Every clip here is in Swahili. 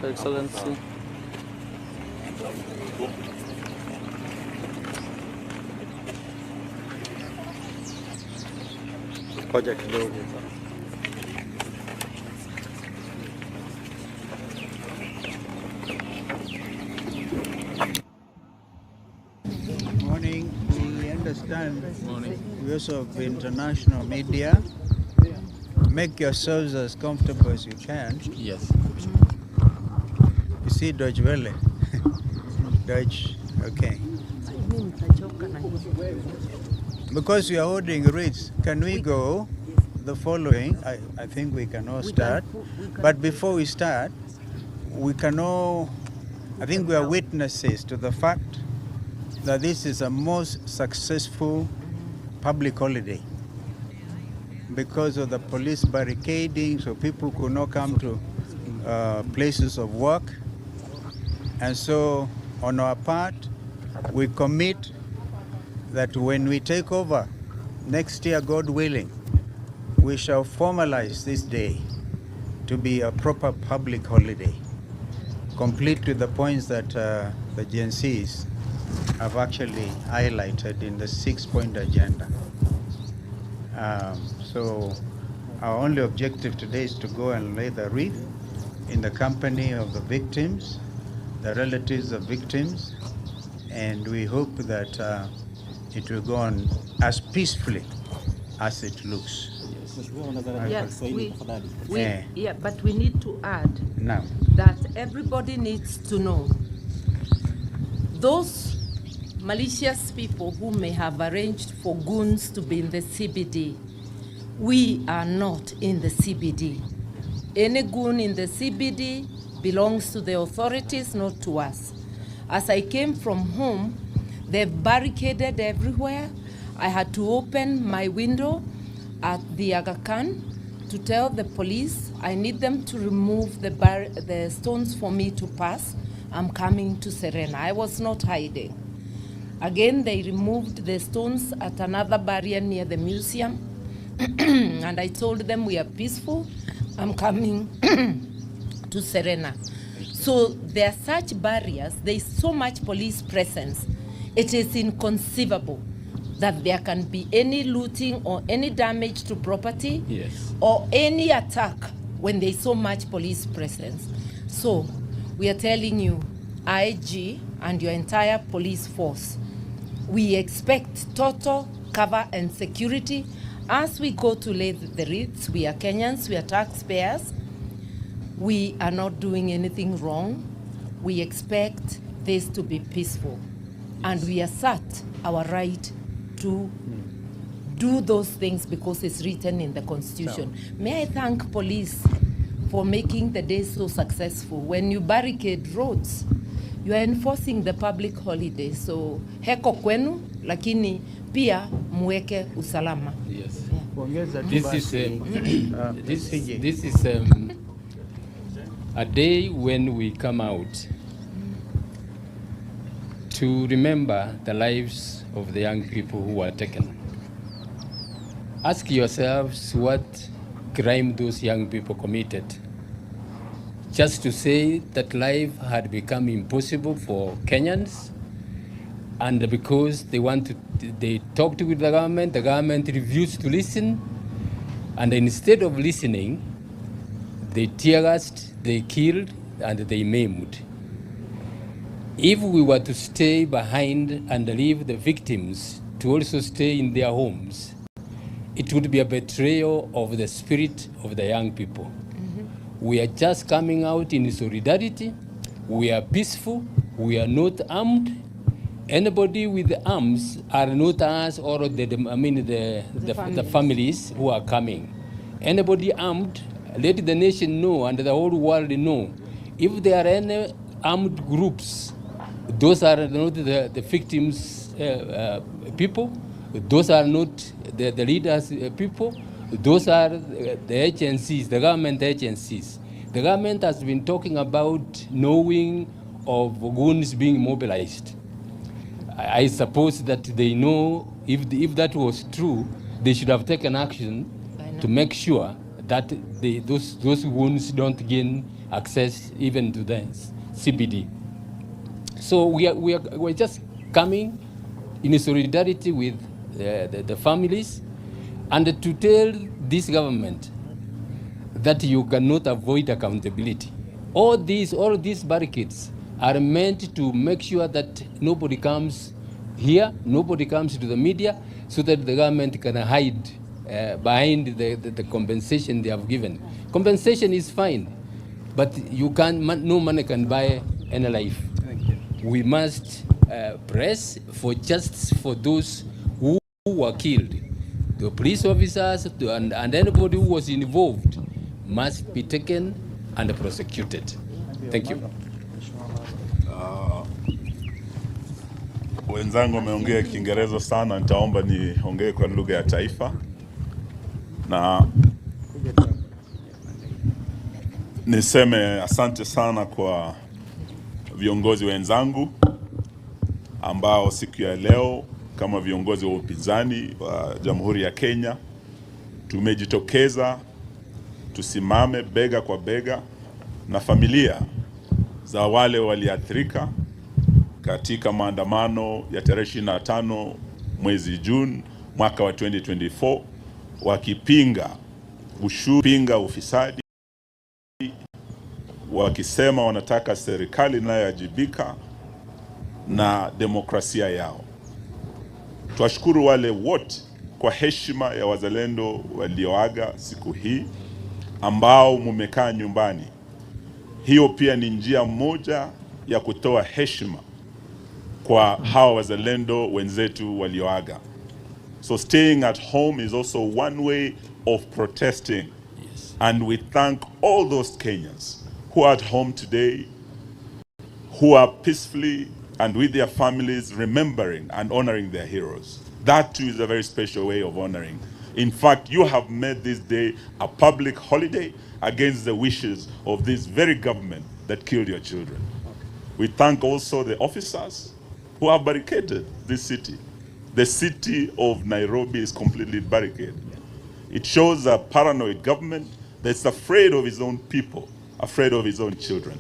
Excellency. Koja kidogo. Morning. We understand we also have international media. Make yourselves as comfortable as you can. Yes. You see Deutsche Welle? Deutsch, okay. Because we are holding rates, can we go the following? I think we can all start. But before we start, I think we are witnesses to the fact that this is a most successful public holiday because of the police barricading, so people could not come to places of work. And so on our part, we commit that when we take over next year, God willing, we shall formalize this day to be a proper public holiday, complete with the points that the Gen Zs have actually highlighted in the 6-point agenda. So our only objective today is to go and lay the wreath in the company of the victims, the relatives of victims, and we hope that it will go on as peacefully as it looks. Yeah, but we need to add Now, that everybody needs to know those malicious people who may have arranged for goons to be in the CBD. We are not in the CBD. Any goon in the CBD belongs to the authorities, not to us. As I came from home, they've barricaded everywhere. I had to open my window at the Aga Khan to tell the police I need them to remove the stones for me to pass. I'm coming to Serena. I was not hiding. Again, they removed the stones at another barrier near the museum. And I told them we are peaceful. I'm coming to Serena. So there are such barriers. There is so much police presence. It is inconceivable that there can be any looting or any damage to property, Yes, or any attack when there is so much police presence. So we are telling you, IG and your entire police force, we expect total cover and security as we go to lay the wreaths. We are Kenyans, we are taxpayers. We are not doing anything wrong. We expect this to be peaceful. And we assert our right to do those things because it's written in the Constitution. May I thank police for making the day so successful. When you barricade roads, you are enforcing the public holiday. So heko kwenu, lakini pia muweke usalama. yes. Yeah. This is a day when we come out to remember the lives of the young people who were taken. Ask yourselves what crime those young people committed. Just to say that life had become impossible for Kenyans, and because they talked with the government refused to listen, and instead of listening, they tear gassed, they killed, and they maimed. If we were to stay behind and leave the victims to also stay in their homes, it would be a betrayal of the spirit of the young people. Mm-hmm. We are just coming out in solidarity. We are peaceful. We are not armed. Anybody with arms are not us or the families who are coming. Anybody armed, let the nation know and the whole world know. If there are any armed groups, those are not the victims' people. Those are not the leaders' people. Those are the agencies, the government agencies. The government has been talking about knowing of goons being mobilized. I suppose that they know if that was true, they should have taken action to make sure that those wounds don't gain access even to the CBD. So we're just coming in solidarity with the families, and to tell this government that you cannot avoid accountability. All these barricades are meant to make sure that nobody comes here, nobody comes to the media, so that the government can hide behind the compensation they have given. Compensation is fine, but no money can buy any life. We must press for justice for those who were killed. The police officers and anybody who was involved must be taken and prosecuted. Thank you. Wenzangu wameongea Kiingereza sana, nitaomba niongee kwa lugha ya taifa. Na niseme asante sana kwa viongozi wenzangu ambao siku ya leo kama viongozi wa upinzani wa Jamhuri ya Kenya tumejitokeza tusimame bega kwa bega na familia za wale waliathirika katika maandamano ya tarehe 25 mwezi Juni mwaka wa 2024 wakipinga ufisadi, wakisema wanataka serikali inayoajibika na demokrasia yao. Tuwashukuru wale wote kwa heshima ya wazalendo walioaga siku hii ambao mumekaa nyumbani. Hiyo pia ni njia moja ya kutoa heshima kwa hawa wazalendo wenzetu walioaga. So staying at home is also one way of protesting. Yes. And we thank all those Kenyans who are at home today, who are peacefully and with their families remembering and honoring their heroes. That too is a very special way of honoring. In fact, you have made this day a public holiday against the wishes of this very government that killed your children. We thank also the officers who have barricaded this city. The city of Nairobi is completely barricaded. It shows a paranoid government that's afraid of its own people, afraid of its own children.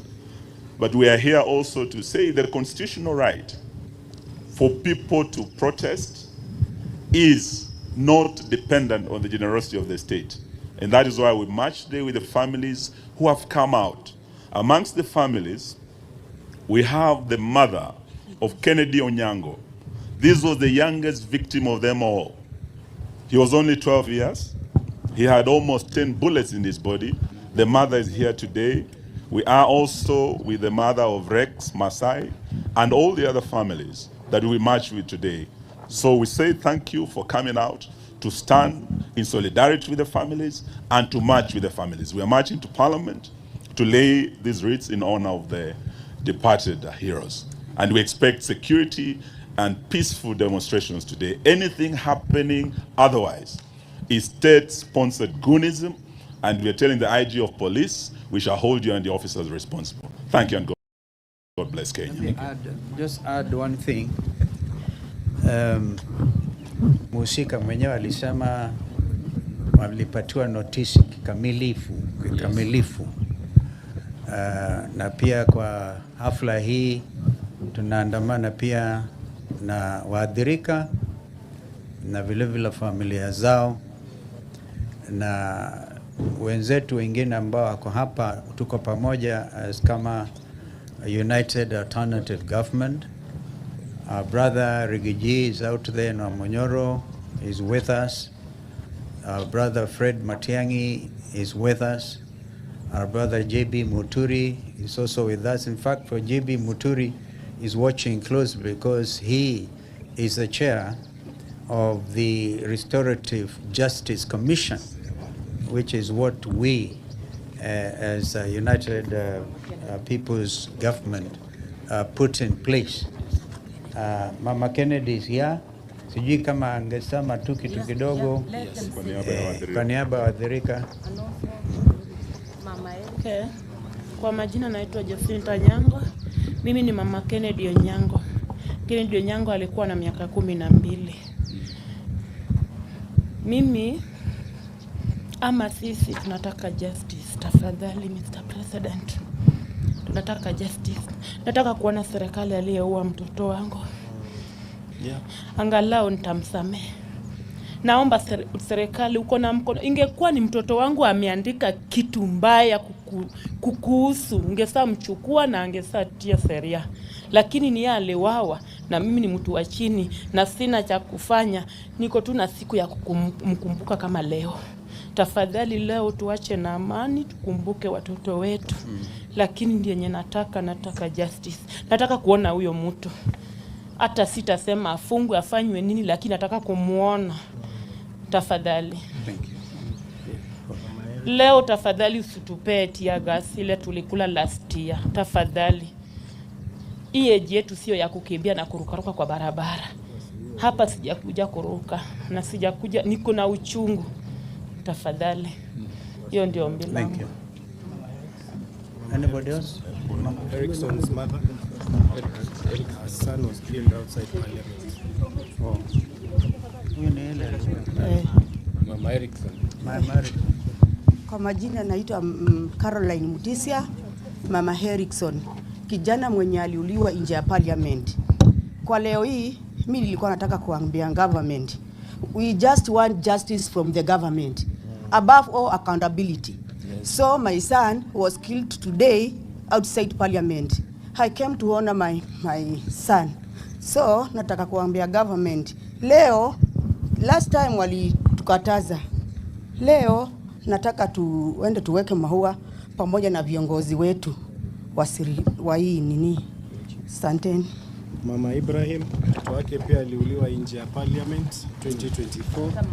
But we are here also to say that the constitutional right for people to protest is not dependent on the generosity of the state. And that is why we march today with the families who have come out. Amongst the families, we have the mother of Kennedy Onyango. This was the youngest victim of them all. He was only 12 years. He had almost 10 bullets in his body. The mother is here today. We are also with the mother of Rex Masai and all the other families that we march with today. So we say thank you for coming out to stand in solidarity with the families and to march with the families. We are marching to Parliament to lay these wreaths in honor of the departed heroes. And we expect security and peaceful demonstrations today. Anything happening otherwise is state-sponsored goonism, and we are telling the IG of police, we shall hold you and the officers responsible. Thank you, and God bless Kenya. Just add one thing. Musika mwenyewe alisema walipatiwa notisi kikamilifu. Na pia kwa hafla hii tunaandamana pia na waathirika na vile familia zao na wenzetu wengine ambao wako hapa. Tuko pamoja as kama United Alternative Government. Our brother Rigiji is out there, and Monyoro is with us. Our brother Fred Matiangi is with us. Our brother JB Muturi is also with us. In fact, for JB Muturi is watching closely because he is the chair of the Restorative Justice Commission, which is what we as a United People's Government put in place. Mama Kennedy is here. Sijui kama angesema tu kitu kidogo kwa niaba ya waathirika. Okay. Kwa majina naitwa Jacinta Onyango. Mimi ni mama Kennedy Onyango. Kennedy Onyango alikuwa na miaka 12. Mimi ama sisi tunataka justice. Tafadhali Mr. President, tunataka justice. Nataka kuona serikali aliyeua mtoto wangu. Angalau nitamsamehe. Naomba serikali uko na mkono. Ingekuwa ni mtoto wangu ameandika kitu mbaya kukuhusu, ungesaa mchukua na angesaa tia sheria. Lakini ni yale wawa, na mimi ni mtu wa chini na sina cha kufanya. Niko tu na siku ya kumkumbuka kama leo. Tafadhali leo tuache na amani, tukumbuke watoto wetu. Lakini ndiye nataka justice. Nataka kuona huyo mtu. Hata sitasema afungwe afanywe nini, lakini nataka kumuona. Tafadhali. Thank you. Leo tafadhali usitupee tia gas ile tulikula last year. Tafadhali. Hii age yetu sio ya kukimbia na kurukaruka kwa barabara. Hapa sijakuja kuruka na sijakuja, niko na uchungu. Tafadhali. Hiyo ndio ombi langu. Thank you. Anybody else? Erickson's mother. Her son was killed outside Parliament. Oh. Huyu ni ile Mama Erickson. Mama Erickson. Kwa majina naitwa Caroline Mutisia, Mama Erickson, kijana mwenye aliuliwa nje ya Parliament. Kwa leo hii mimi nilikuwa nataka kuambia government, we just want justice from the government, above all accountability. So my son was killed today outside Parliament. I came to honor my son. So nataka kuambia government, leo last time walitukataza, leo nataka tuende tuweke maua pamoja na viongozi wetu wa hii nini. Asanteni. Mama Ibrahim, mtoto wake pia aliuliwa nje ya Parliament 2024.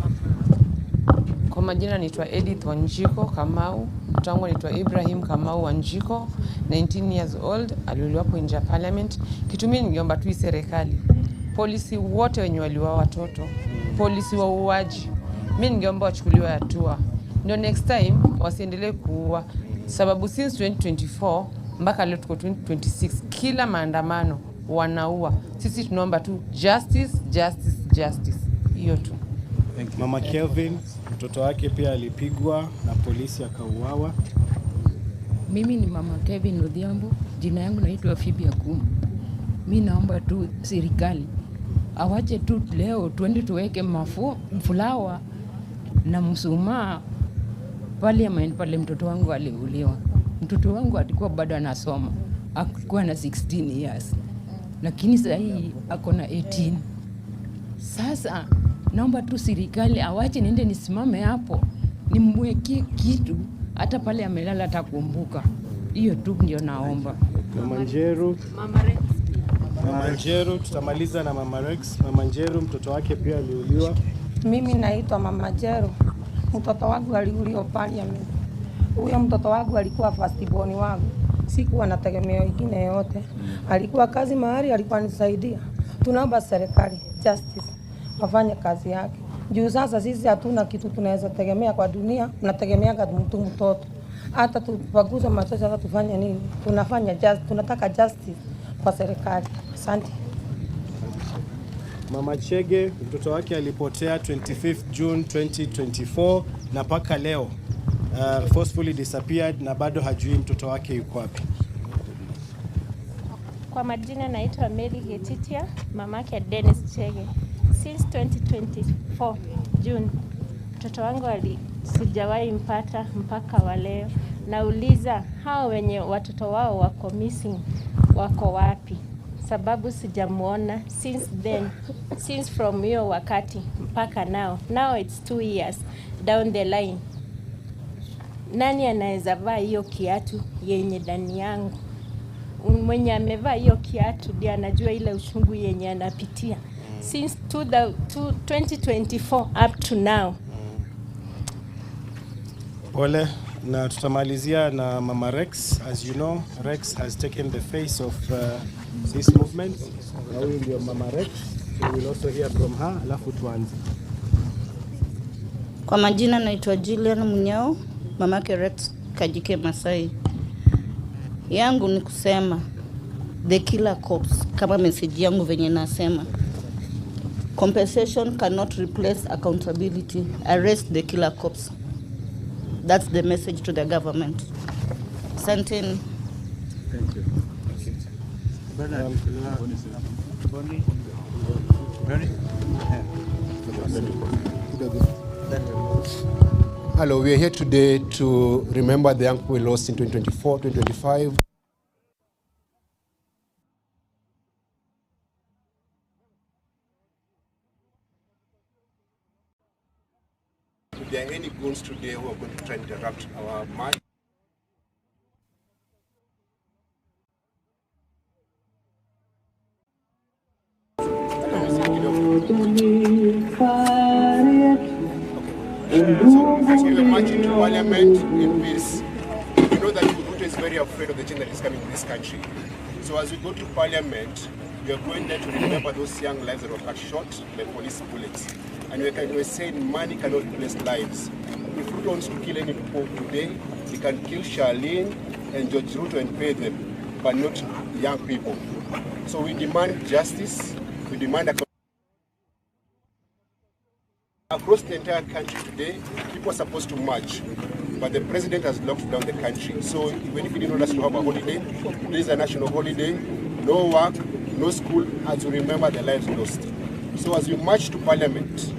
Kwa majina naitwa Edith Wanjiko Kamau, mtoto wangu naitwa Ibrahim Kamau Wanjiko, 19 years old, aliuliwa hapo nje ya Parliament. Kitu mimi ningeomba tu serikali, polisi wote wenye waliua watoto, polisi wa uaji, mimi ningeomba wachukuliwe hatua. Ndio next time wasiendelee kuua, sababu since 2024 mpaka leo tuko 2026 kila maandamano wanaua. Sisi tunaomba tu justice. Hiyo tu. Mama Kelvin, mtoto wake pia alipigwa na polisi akauawa. Mimi ni Mama Kevin Odhiambo, jina yangu naitwa Phoebe Akumu. Mimi naomba tu serikali awache tu leo tuende tuweke mfulawa na msumaa pale mtoto wangu aliuliwa. Mtoto wangu alikuwa bado anasoma, alikuwa na 16 years. Lakini sasa hii ako na 18. Sasa naomba tu serikali awache niende nisimame hapo nimweke kitu hata pale amelala atakumbuka. Hiyo tu ndio naomba. Mama Njeru. Mama Njeru, tutamaliza na Mama Rex. Mama Njeru, mtoto wake pia aliuliwa. Mimi naitwa Mama Njeru. Mtoto wangu aliuliwa Parliament. Huyo mtoto wangu alikuwa first born wangu. Sikuwa na tegemeo ingine yote. Alikuwa kazi mahali, alikuwa nisaidia. Tunaomba serikali justice wafanye kazi yake. Juu sasa sisi hatuna kitu tunaweza tegemea kwa dunia, tunategemea mtu mtoto. Hata tupaguza machozi hata tufanye nini? Tunataka justice kwa serikali. Asante. Mama Chege, mtoto wake alipotea 25th June 2024 na paka leo forcefully disappeared na bado hajui mtoto wake yuko wapi. Kwa majina naitwa Mary Getitia, mamake Dennis Chege. Since 2024 June, mtoto wangu sijawahi mpata mpaka wa leo. Nauliza hao wenye watoto wao wako missing wako wapi? Sababu sijamuona since from hiyo wakati mpaka now it's 2 years down the line. Nani anaweza vaa hiyo kiatu yenye ndani yangu? Mwenye amevaa hiyo kiatu ndiye anajua ile uchungu yenye anapitia since 2024 up to now. Pole, na tutamalizia na Mama Rex. As you know, Rex has taken the face of this movement. Na huyu ndio Mama Rex. We will also hear from her, alafu tuanze. Kwa majina naitwa Jillian Munyao, mamake Rex Kajike Masai. Yangu ni kusema the killer cops, kama message yangu venye nasema, compensation cannot replace accountability. Arrest the killer cops. That's the message to the government. Asante. Thank you. Hello, we are here today to remember the young people we lost in 2024, 2025. If there are any goons today who are going to try and interrupt our march, so we are marching to Parliament in peace. You know that Ruto is very afraid of the change that is coming in this country. So as we go to Parliament, we are going there to remember those young lives that were cut short by police bullets. And we're saying money cannot replace lives. If Ruto wants to kill any people today, he can kill Charlene and George Ruto and pay them, but not young people. So we demand justice, we demand across the entire country today, people are supposed to march, but the president has locked down the country. So even if he didn't want us to have a holiday, today is a national holiday, no work, no school, as we remember the lives lost. So as we march to Parliament,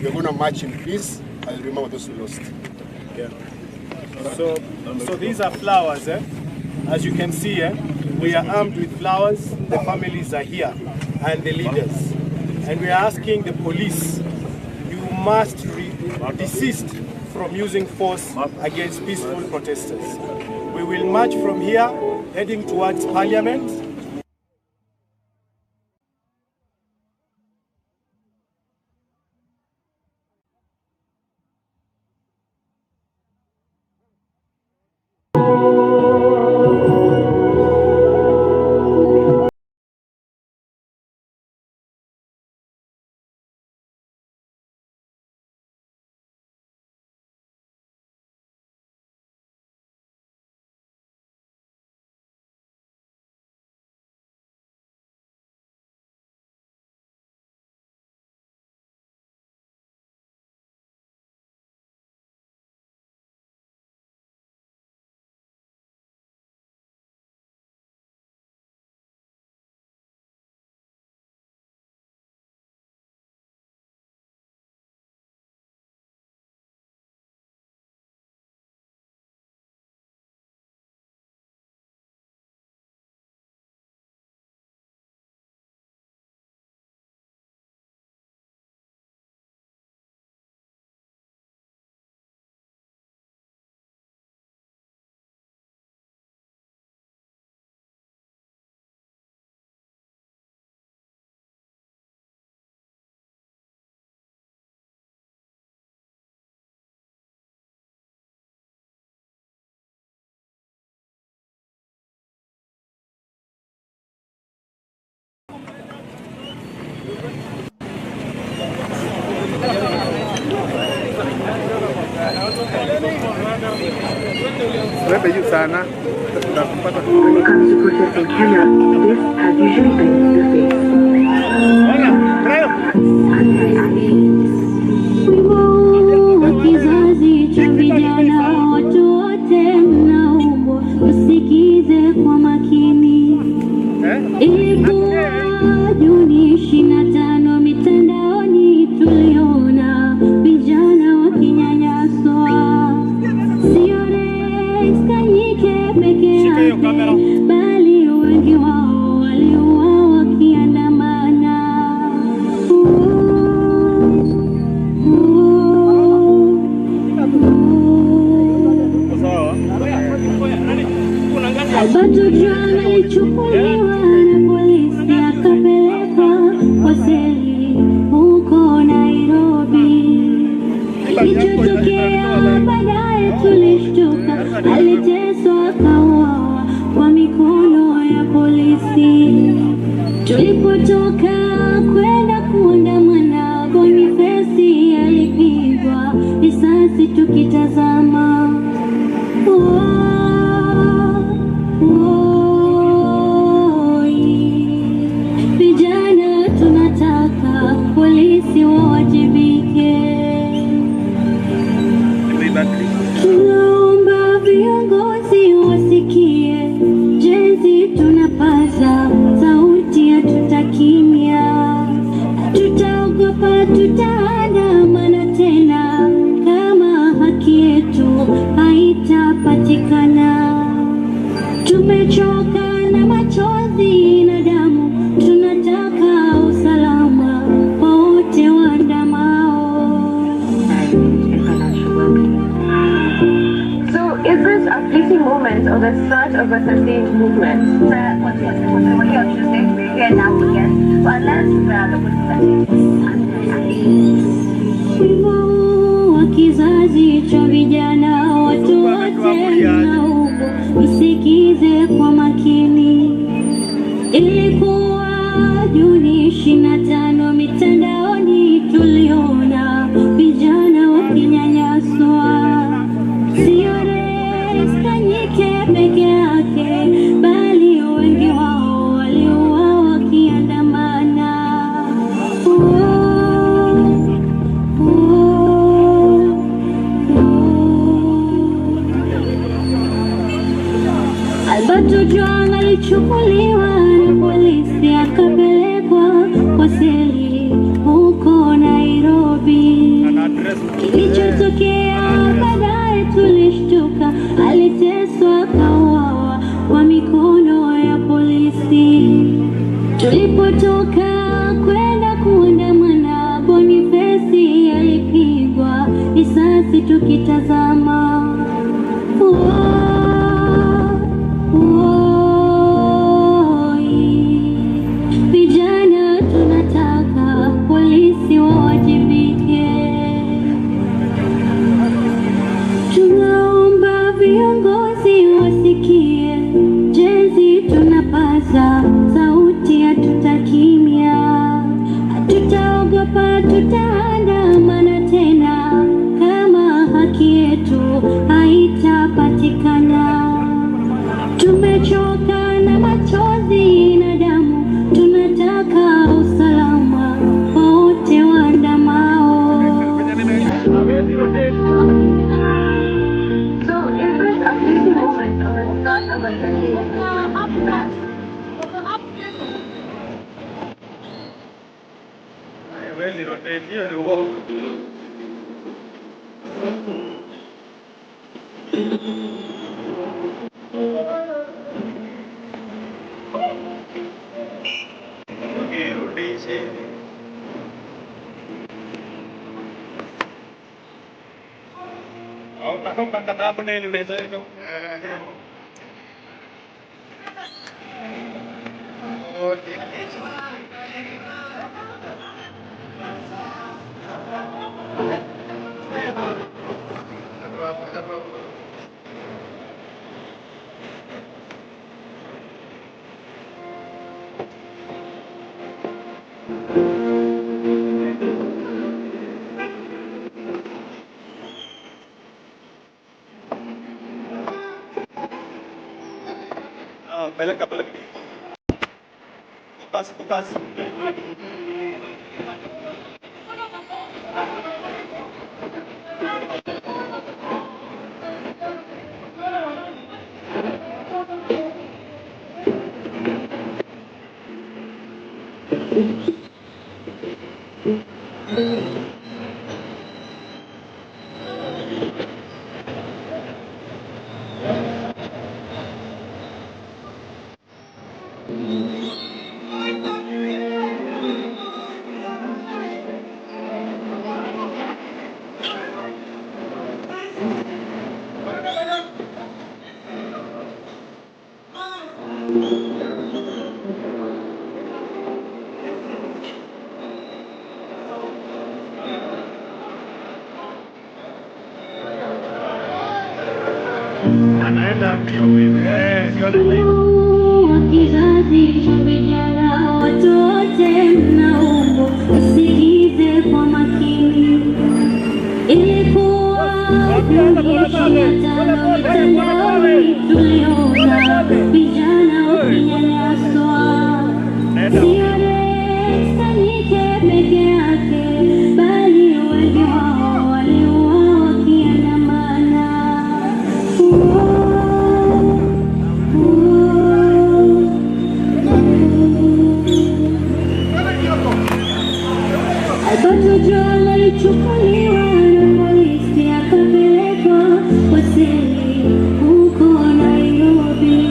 we're going to march in peace and remember those who lost. Yeah. So these are flowers, eh? As you can see, we are armed with flowers, the families are here, and the leaders. And we are asking the police, you must desist from using force against peaceful protesters. We will march from here, heading towards Parliament. Come supporters in Kenya, this has usually been the Kizazi cha vijana watu wote mnaombwa usikize kwa makini. Ilikuwa Juni 25 mitandaoni tuliona vijana wakinyanyaswa. Sio Rais Kanyike peke yake, bali wengi wao waliuawa wakiandamana. Alberto John alichukuliwa na polisi akapelekwa kwa seli huko Nairobi. Kilichotokea baadaye tulishtuka, aliteswa akauawa kwa mikono ya polisi. Tulipotoka kwenda kuandamana, Boniface alipigwa risasi tukitazama. Vijana tunataka polisi wawajibike. the start of a sustained movement. Wimbo wa kizazi cha vijana, watu wote mnaomba msikize kwa makini. Ilikuwa Juni 25, mitandaoni tuliona vijana wakinyanyaswa. Sio Kanyike peke yake, bali wengi wao waliuawa wakiandamana. Alberto John alichukuliwa na polisi akapelekwa kwa seli huko Nairobi. Kilichotokea baadaye tulishtuka, aliteswa kauawa kwa mikono ya polisi. Tulipotoka kwenda kuandamana, Boniface alipigwa risasi tukitazama. Vijana tunataka polisi wawajibike. Tunaomba viongozi wasikie, jenzi tunapaza sauti, hatutakimya, hatutaogopa, tutaandamana tena kama haki yetu haitapatikana. Tumechoka na machozi na damu, tunataka usalama kwa wote waandamao. Kizazi cha vijana, watu wote mnaomba msikize kwa makini. Ilikuwa Juni 25, mitandaoni tuliona vijana wakinyanyaswa. Sio Kanyike peke yake, bali wengi wao waliuawa wakiandamana. Alberto John alichukuliwa na polisi akapelekwa kwa seli huko Nairobi.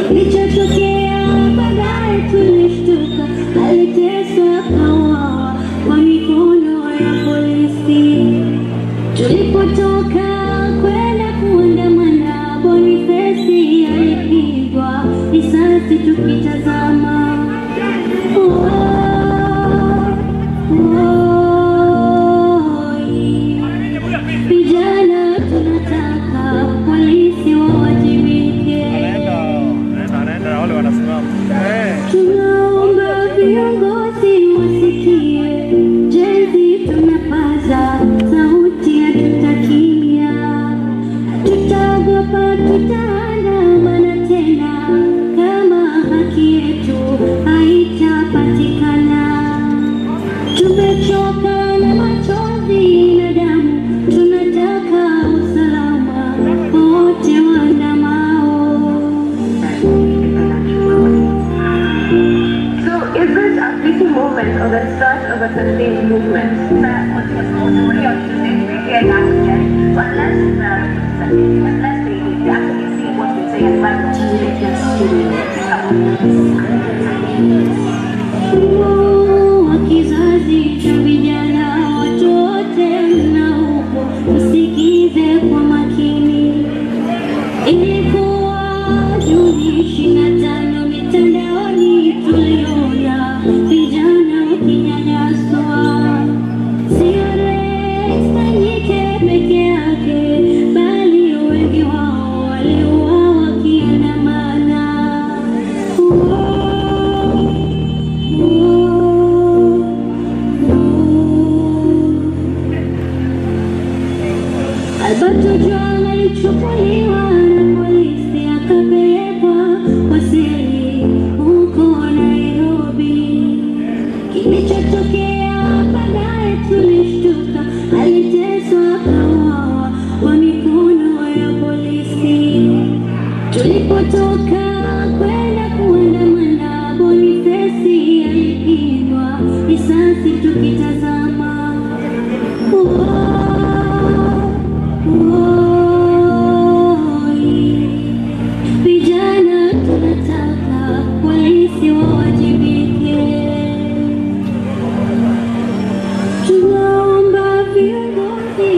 Kilichotokea baadaye tulishtuka, aliteswa kauawa kwa mikono ya polisi. Tulipotoka kwenda kuandamana, Boniface risasi tukitazama. Vijana tunataka polisi wawajibike. Tunaomba viongozi wasikie, jezi tunapaza sauti ya tutakia. Tutaogopa, tutaandamana tena kama haki yetu haitapatikana. Tumechoka na machozi na damu, tunataka usalama wote waandamao. So is this a fleeting moment or the start of a sustained movement? Unless they actually see what we say and wa kizazi cha vijana, watu wote mnaopo, msikize kwa makini. Ilikuwa Juni 25 mitandaoni tuliona vijana wakinyanyaswa. Sio Rex Kanyike peke yake, bali wengi wao waliuawa wakiandamana. Alberto John alichukuliwa na polisi akapelekwa kwa seli huko Nairobi. Kilichotokea baadaye tulishtuka, aliteswa akauawa kwa mikono ya polisi. Tulipotoka kwenda kuandamana, Boniface alipigwa risasi tukitazama. Vijana tunataka polisi wawajibike. Tunaomba viongozi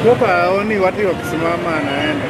Toka aoni watu wakisimama anaenda.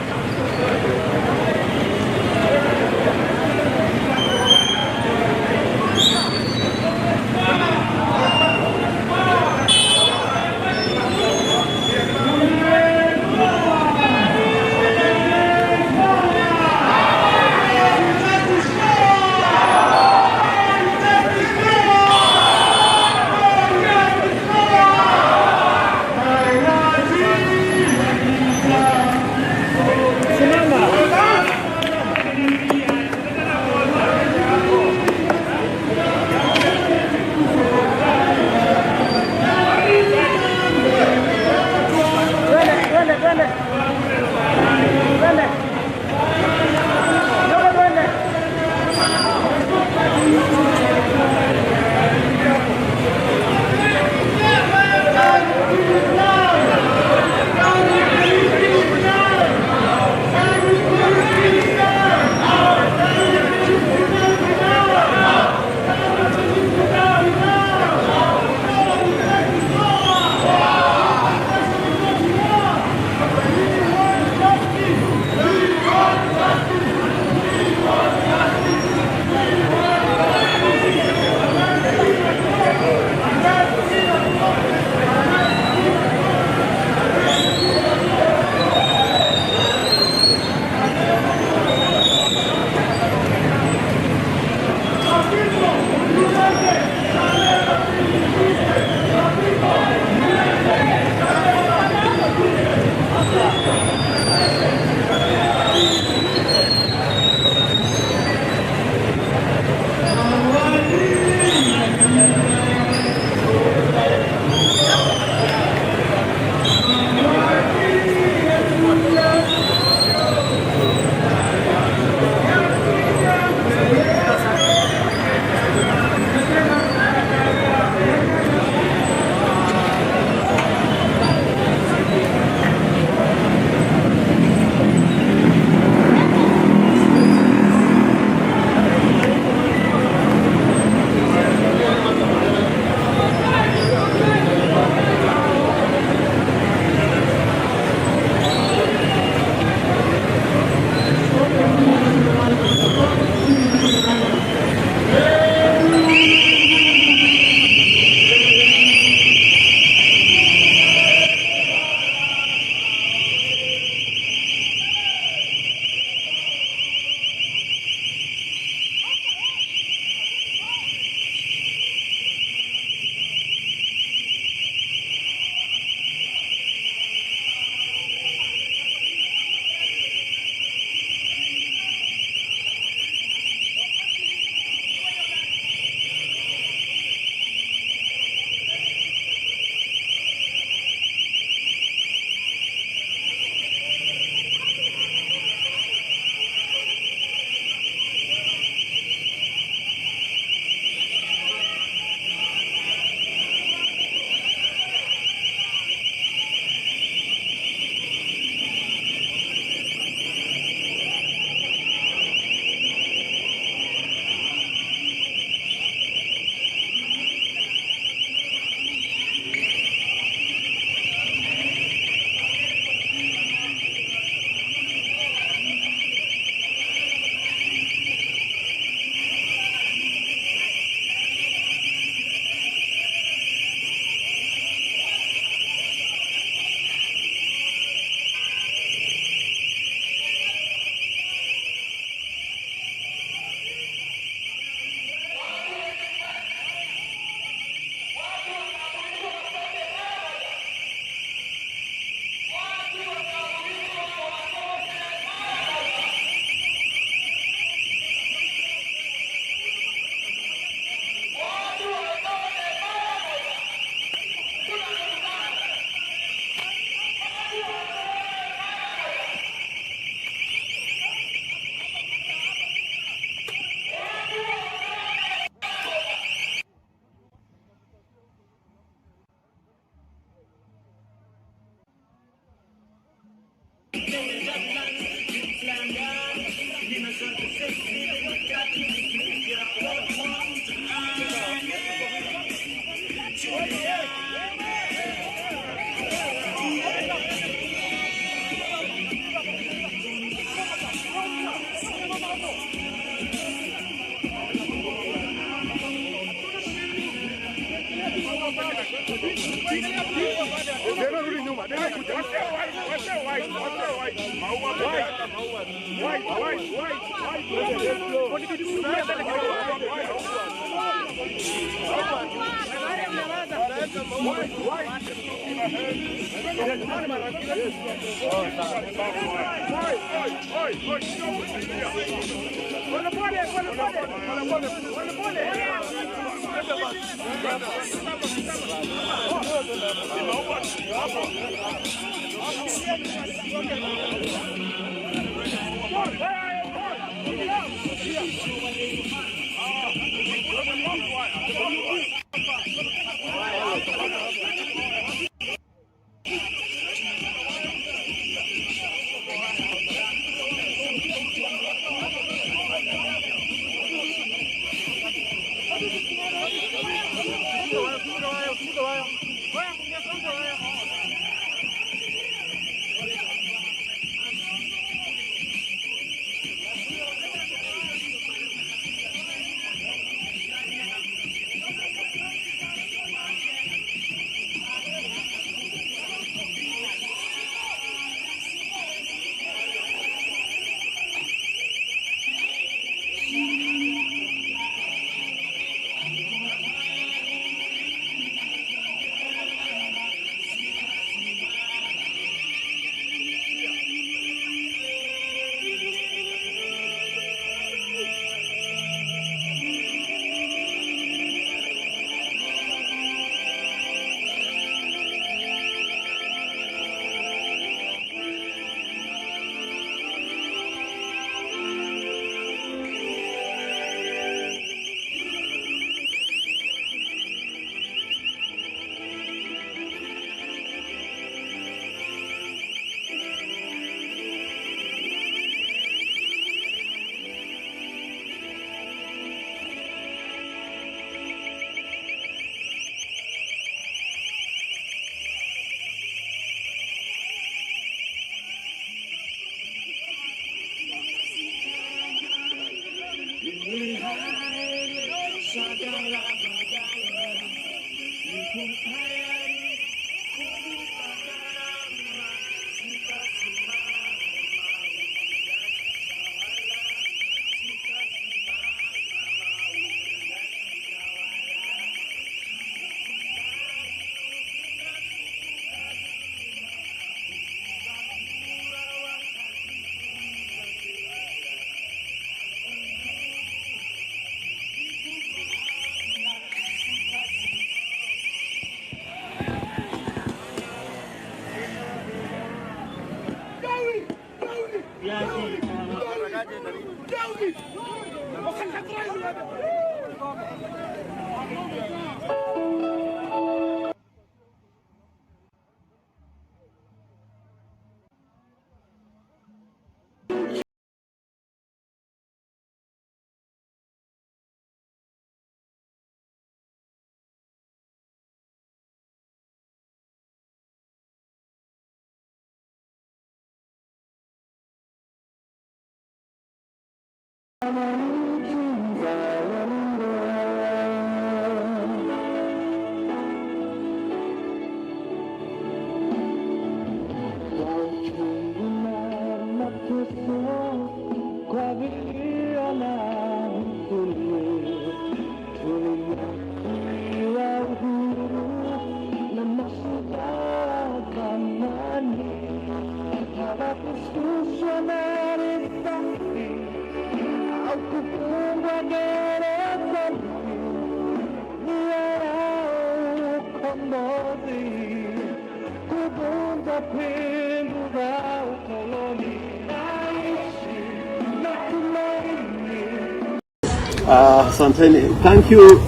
Santeni, thank you.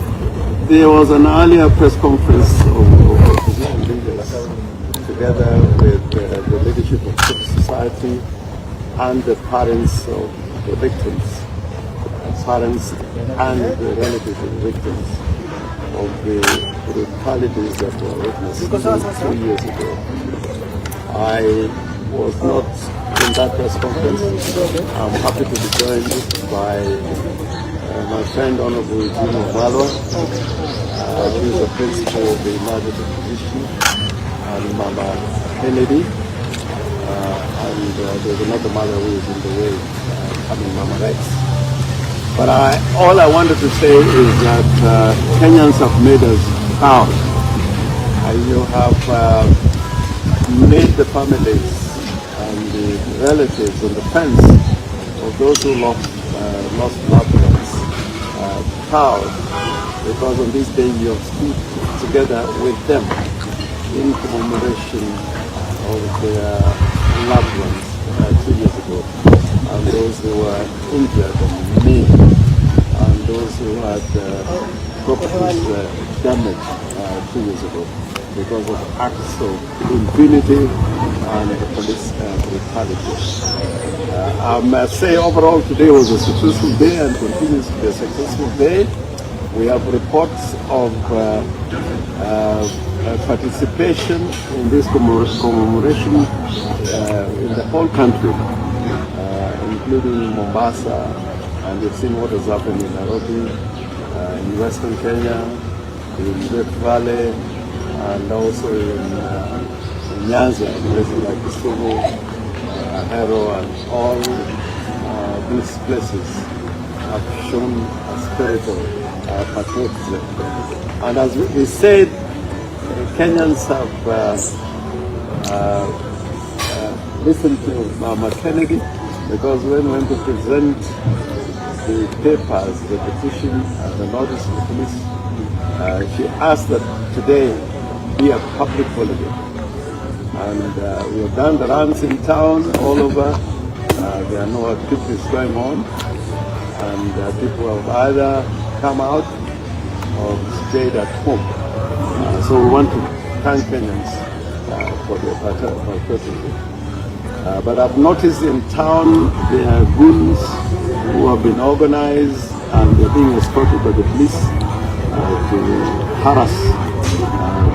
There was an earlier press conference of opposition leaders together with the leadership of civil society and the parents of the victims, parents and the relatives of the victims of the brutalities that were witnessed 2 years ago. I was not in that press conference. I'm happy to be joined by my friend Honorable Jim Omalo, who is the principal of the emergency opposition, and Mama Kennedy, and there's another mother who is in the way, coming, Mama Rex. But all I wanted to say is that Kenyans have made us proud. You have made the families and the relatives and the friends of those who lost loved ones proud, because on this day you have stood together with them in commemoration of their loved ones 2 years ago, and those who were injured and maimed, and those who had properties damaged 2 years ago because of acts of impunity and police brutality. I must say overall today was a successful day and continues to be a successful day. We have reports of participation in this commemoration in the whole country, including Mombasa, and we've seen what has happened in Nairobi, in Western Kenya, in Rift Valley, and also in Nyanza, places like Kisumu, Ahero, and all these places have shown a spirit of patriotism. And as we said, Kenyans have listened to Mama Kennedy, because when we went to present the papers, the petition, and the notice to the police, she asked that today be a public holiday. And we have done the runs in town all over. There are no activities going on, and people have either come out or stayed at home. So we want to thank Kenyans for their participation. But I've noticed in town there are goons who have been organized and they're being escorted by the police to harass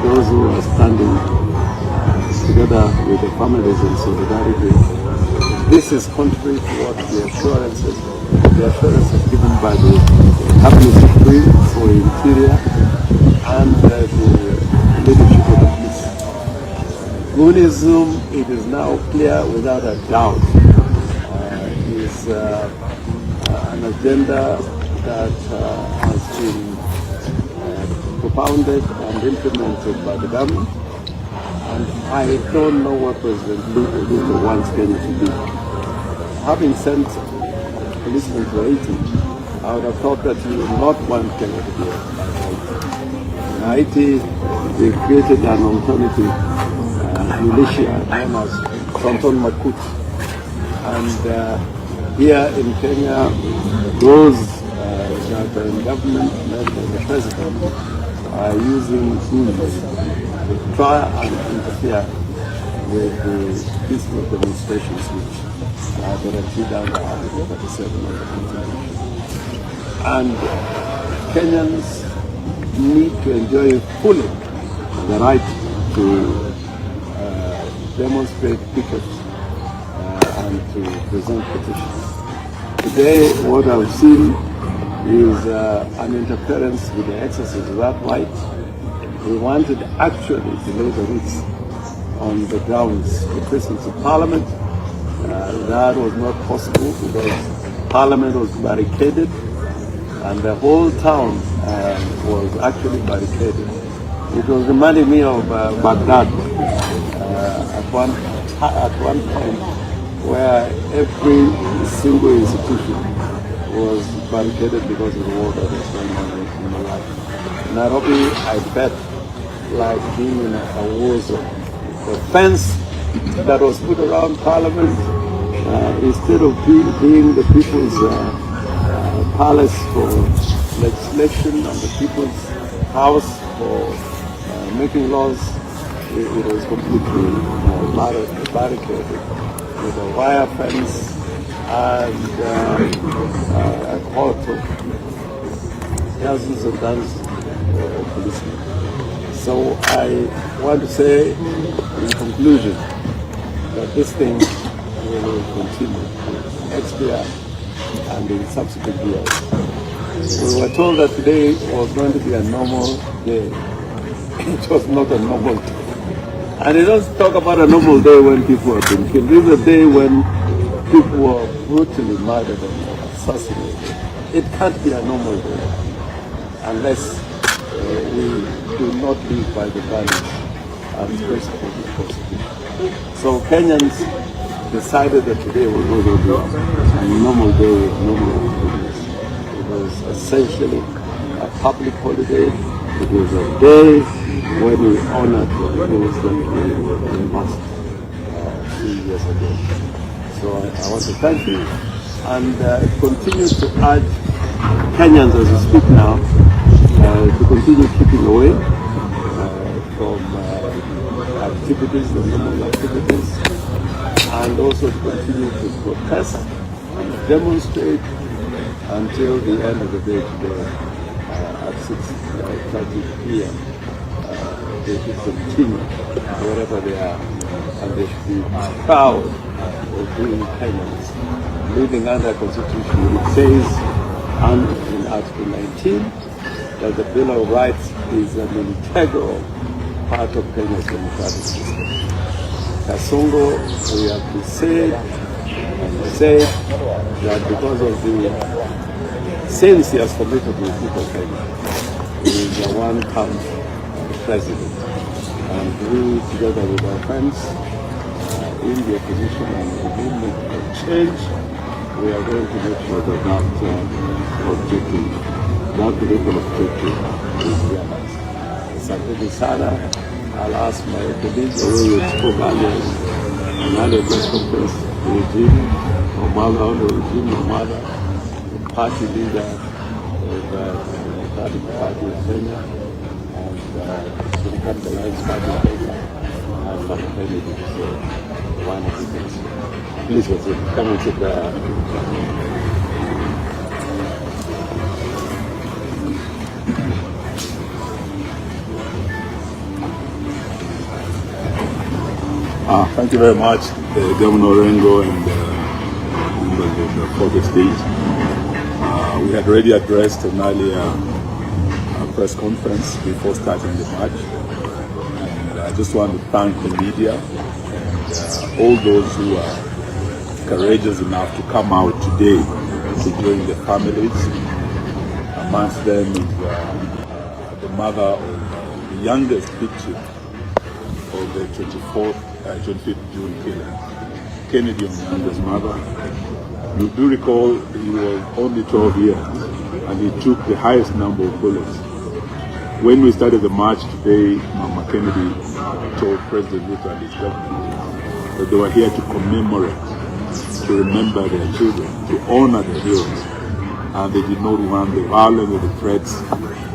those who are standing together with the families in solidarity. This is contrary to what the assurances given by the Cabinet Secretary for Interior and the leadership of the police. Goonism, it is now clear without a doubt, is an agenda that has been propounded and implemented by the government. And I don't know what President Ruto wants Kenya to be. Having sent policemen to Haiti, I would have thought that you would not want Kenya to be like Haiti. In Haiti, they created an alternative militia known as Tonton Makut. And here in Kenya, those that are in government, led by the president, are using goons to try and interfere with the peaceful demonstrations which guarantee down the Article 37 of the Constitution. And Kenyans need to enjoy fully the right to demonstrate, picket, and to present petitions. Today, what I've seen is an interference with the exercise of that right. We wanted actually to lay the roots on the grounds, the precincts of Parliament. That was not possible because Parliament was barricaded and the whole town was actually barricaded. It was reminding me of Baghdad at one point, where every single institution was barricaded because of the war that was going on in Iraq. Nairobi, I bet, like being in a war zone. The fence that was put around Parliament, instead of being the people's palace for legislation and the people's house for making laws, it was completely barricaded with a wire fence and a court of dozens and dozens of policemen. So I want to say in conclusion that this thing will continue next year and in subsequent years. We were told that today was going to be a normal day. It was not a normal day. And they don't talk about a normal day when people have been killed. This is a day when people are brutally murdered and assassinated. It can't be a normal day unless we do not live by the values and principles of Constitution. So Kenyans decided that today was going to be a normal day with normal activities. It was essentially a public holiday. It was a day when we honored those that we lost 3 years ago. So I want to thank you and continue to urge Kenyans as we speak now to continue keeping away from activities, the normal activities, and also to continue to protest and demonstrate until the end of the day today at 6:30 p.m. They should continue wherever they are, and they should be proud of being Kenyans, living under a constitution. It says in Article 19 that the Bill of Rights is an integral part of Kenya's democratic system. Kasongo, we have to say that because of the sins he has committed with people of Kenya, he is a one-term president. And we, together with our friends in the opposition and the movement for change, we are going to make sure that that political objective is realized. Asante sana. I'll ask my colleagues who spoke earlier in another press conference, Regime, Omala, the party leader of the Democratic Party of Kenya, and the Capital Alliance Party of Kenya, and Mama Kennedy, one of the things. Please, come and sit there. Thank you very much, Governor Orengo and the Fourth State. We had already addressed an earlier press conference before starting the march. And I just want to thank the media and all those who are courageous enough to come out today to join the families. Amongst them is the mother of the youngest victim of the 25th June killing, Kennedy Onyango's mother. You do recall he was only 12 years and he took the highest number of bullets. When we started the march today, Mama Kennedy told President Ruto and his government that they were here to commemorate, to remember their children, to honor their heroes, and they did not want the violence or the threats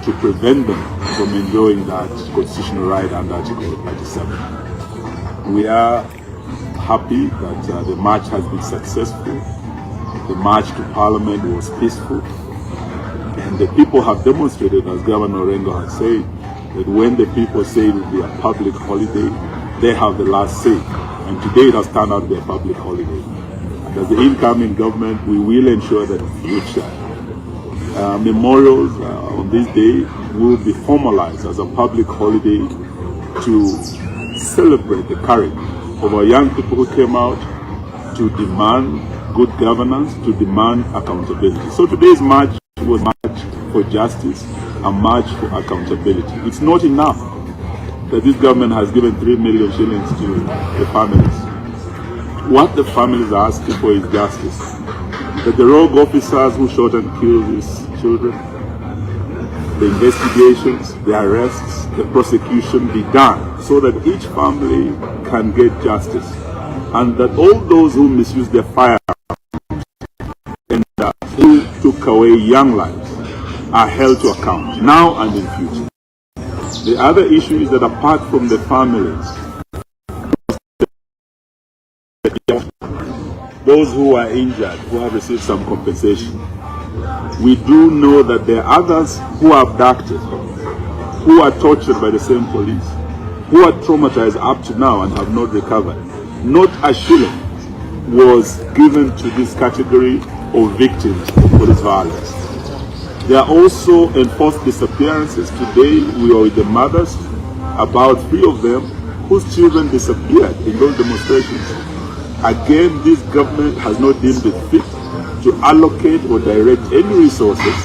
to prevent them from enjoying that constitutional right under Article 37. We are happy that the march has been successful. The march to Parliament was peaceful. And the people have demonstrated, as Governor Orengo has said, that when the people say it will be a public holiday, they have the last say. And today it has turned out to be a public holiday. And as the incoming government, we will ensure that in future, memorials on this day will be formalized as a public holiday to celebrate the courage of our young people who came out to demand good governance, to demand accountability. So today's march was a march for justice, a march for accountability. It's not enough that this government has given 3 million shillings to the families. What the families are asking for is justice. That the rogue officers who shot and killed these children, the investigations, the arrests, the prosecution be done so that each family can get justice, and that all those who misuse their firearms and who took away young lives are held to account now and in future. The other issue is that apart from the families, those who are injured, who have received some compensation, we do know that there are others who are abducted, who are tortured by the same police, who are traumatized up to now and have not recovered. Not a shilling was given to this category of victims of police violence. There are also enforced disappearances. Today we are with the mothers, about 3 of them whose children disappeared in those demonstrations. Again, this government has not deemed it fit to allocate or direct any resources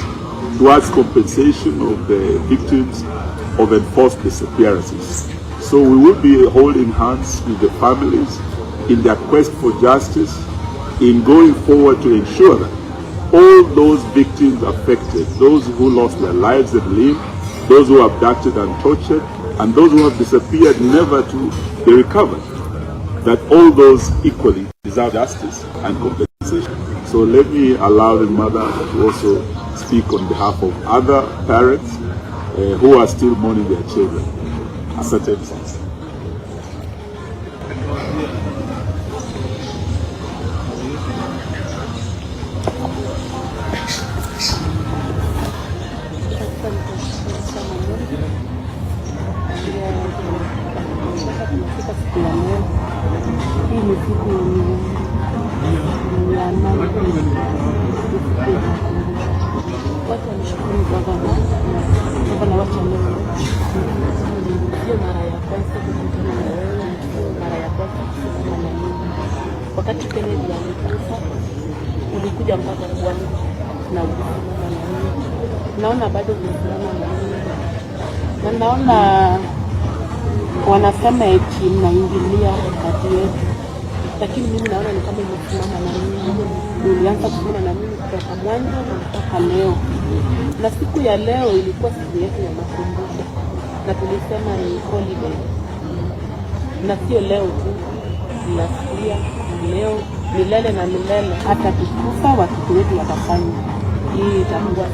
towards compensation of the victims of enforced disappearances. So we will be holding hands with the families in their quest for justice, in going forward to ensure that all those victims affected, those who lost their lives and limbs, those who were abducted and tortured, and those who have disappeared never to be recovered, that all those equally deserve justice and compensation. So let me allow the mother to also speak on behalf of other parents who are still mourning their children. Asante sana. Wakati Kennedy alikufa, ulikuja mpaka kwangu na naona bado kusimama na mimi. Na naona wanasema eti mnaingilia kati yetu. Lakini mimi naona ni kama imesimama na mimi. Nilianza kusimama na mimi kutoka mwanzo mpaka leo. Na siku ya leo ilikuwa siku yetu ya makumbusho. Na tulisema ni holiday. Na sio leo tu. Tunasikia leo milele na milele, hata tukufa watoto wetu watafanya. Hii itakuwa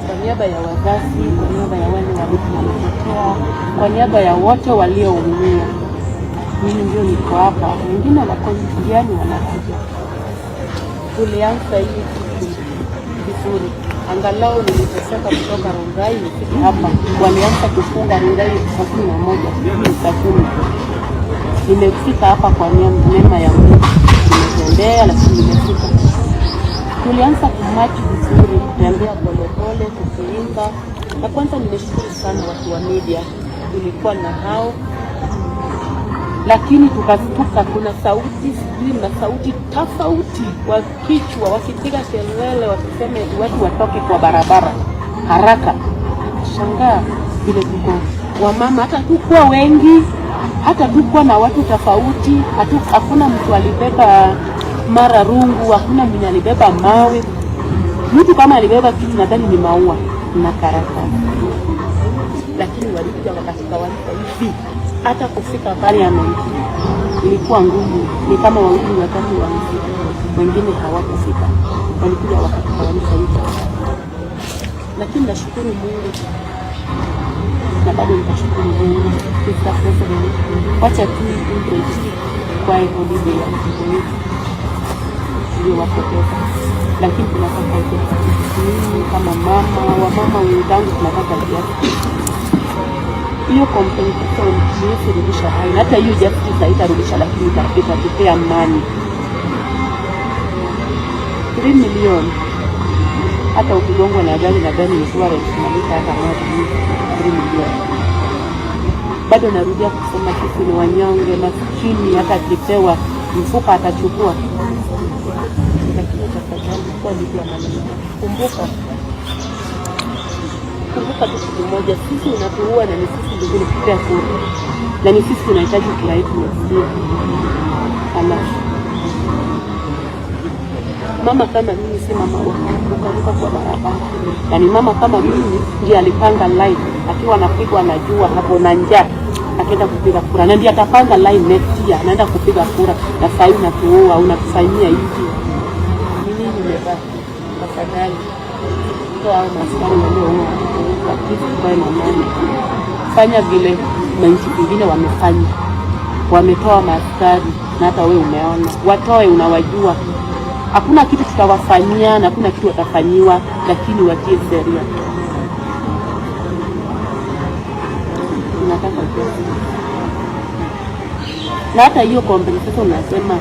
kwa niaba ya wazazi, kwa niaba ya wale waliopotea, kwa niaba ya wote walioumia. Mimi ndio niko hapa, wengine wako njiani wanakuja. Tulianza hii kitu vizuri, angalau niliteseka kutoka Rongai hapa, walianza kufunga Rongai saa 11 saa 10. Nimefika hapa kwa neema ya Mungu. Nimetembea lakini nimefika. Tulianza kumachi vizuri, kutembea polepole, tukiimba. Na kwanza nimeshukuru sana watu wa media. Tulikuwa na hao. Lakini tukastuka kuna sauti, sijui na sauti tofauti wa kichwa wakipiga kelele wakisema watu watoke kwa barabara haraka. Shangaa vile tuko wamama, hata tukuwa wengi, hata tukuwa na watu tofauti, hakuna mtu alibeba mara rungu, hakuna mwenye alibeba mawe. Mtu kama alibeba kitu nadhani ni maua na karatasi. Lakini walikuja wakatawanyika hivi. Hata kufika parliament ilikuwa ngumu, ni kama wawili watatu walifika, wengine hawakufika. Walikuja wakatawanyika hivi. Lakini nashukuru Mungu. Na bado nitashukuru Mungu. Mr. President, wacha tu kwa holiday ya mtoto wetu ndio wapoteza. Lakini tunataka mimi kama mama wa mama wenzangu tunataka kiasi. Hiyo compensation kurudisha hai. Hata hiyo justice haitarudisha, lakini itatupea amani. 3 milioni. Hata ukigongwa na gari insurance inalipa hata moja 3 milioni. Bado narudia kusema sisi ni wanyonge, maskini, hata akipewa mfuka atachukua. Lakini tafadhali kwa nini maneno? Kumbuka tu kitu moja, sisi unatuua na ni sisi ndio tunapita kura. Na ni sisi tunahitaji kurahisisha. Mama kama mimi si mama kuruka kwa barabara. Na ni mama kama mimi ndiye alipanga line akiwa anapigwa na jua hapo na njaa akaenda kupiga kura. Na ndiye atapanga line next year anaenda kupiga kura. Na sasa unatuua unatufanyia hivi. Mimi nimebaki tafadhali. Kwa maskani walioua kwa kitu kwa mama. Fanya vile manchi vingine wamefanya. Wametoa maskari na hata wewe umeona. Watoe unawajua. Hakuna kitu tutawafanyia na hakuna kitu watafanyiwa, lakini watie sheria. Tunataka kesi. Na hata hiyo compensation unasema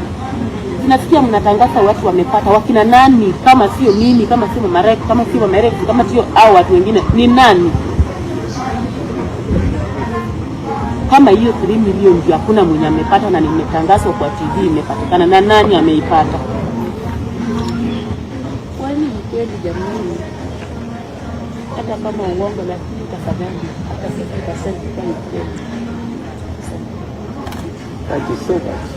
tunasikia mnatangaza watu wamepata, wakina nani? Kama sio mimi, kama sio Mama, kama sio Mama, kama sio hao watu wengine, ni nani? kama hiyo 3 milioni ndio hakuna mwenye amepata, na nimetangazwa kwa TV imepatikana, na nani ameipata? Kwani ni kweli jamani? Hata kama uongo, lakini tafadhali hata 50% kwa kweli. Thank you so much.